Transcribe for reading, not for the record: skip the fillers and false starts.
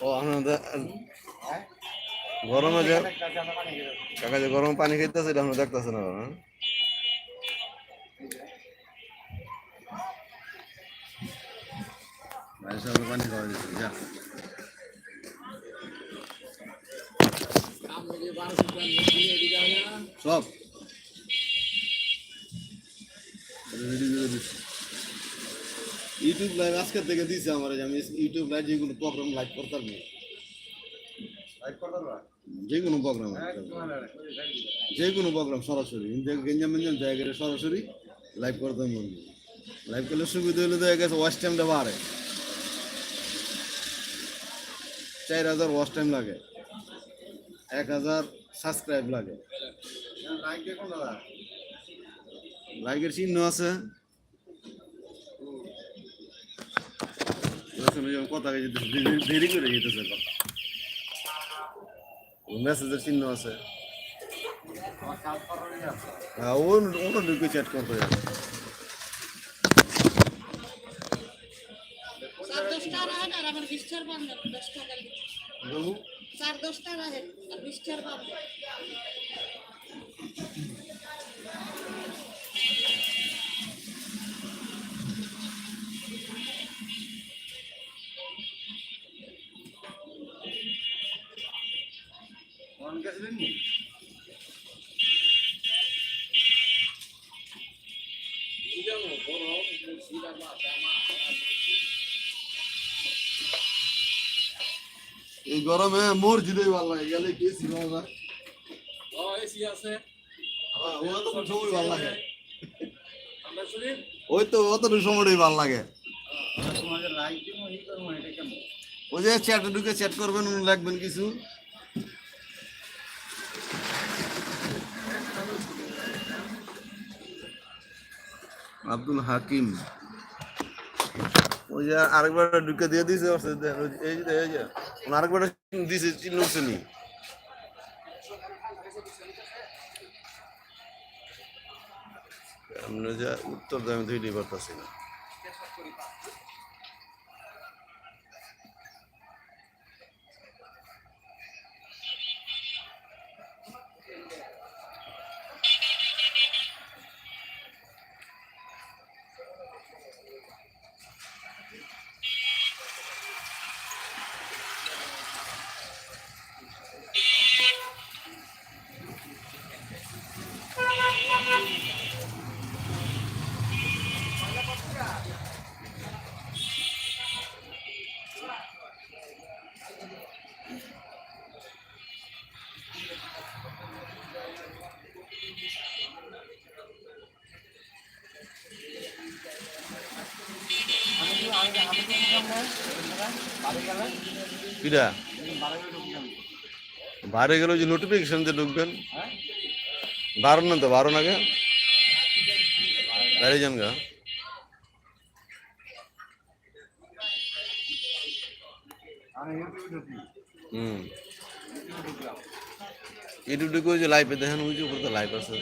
ও আমাদের গরমে যে কাকা যে গরম পানি খাইতেছে এটা আমরা দেখতেছে না হ্যাঁ? পানি খাওয়া দিচ্ছে যা সব ইউটিউব লাইভ আজকের থেকে দিয়েছে আমার আমি ইউটিউব লাইভ যেগুলো প্রোগ্রাম লাইভ করতাম না যে কোনো প্রোগ্রাম যে কোনো প্রোগ্রাম সরাসরি গেঞ্জাম মেঞ্জাম জায়গায় সরাসরি লাইভ করতাম লাইভ করলে সুবিধা হলে দেখা গেছে ওয়াচ টাইমটা বাড়ে 4000 ওয়াচ টাইম লাগে 1000 সাবস্ক্রাইব লাগে লাইকের চিহ্ন আছে কথা দেরি করে যেতেছে কথা মেসেজের চিহ্ন আছে হ্যাঁ ওটা ঢুকে চ্যাট করতে যাবে এই গরমে মোর জিদে ভালো লাগে গেলে কি ছিল না এসি আছে ও তো সময় ভালো লাগে ওই তো অতটুকু সময়টাই ভালো লাগে ওই যে চ্যাটে ঢুকে চ্যাট করবেন লাগবেন কিছু আব্দুল হাকিম ওই যে আরেকবার ঢুকে দিয়ে দিয়েছে এই যে আরেকবার দিয়েছে চিহ্ন উঠছেনি আমরা যা উত্তর দামে ধুইতে পারতেছি না কিরা বাইরে গেলে যে নোটিফিকেশন দিয়ে ঢুকবেন 12 না তো 12 নাগে বাইরে যান গা ইউটিউব ঢুকে ওই যে লাইভে দেখেন ওই যে উপরে তো লাইভ আছে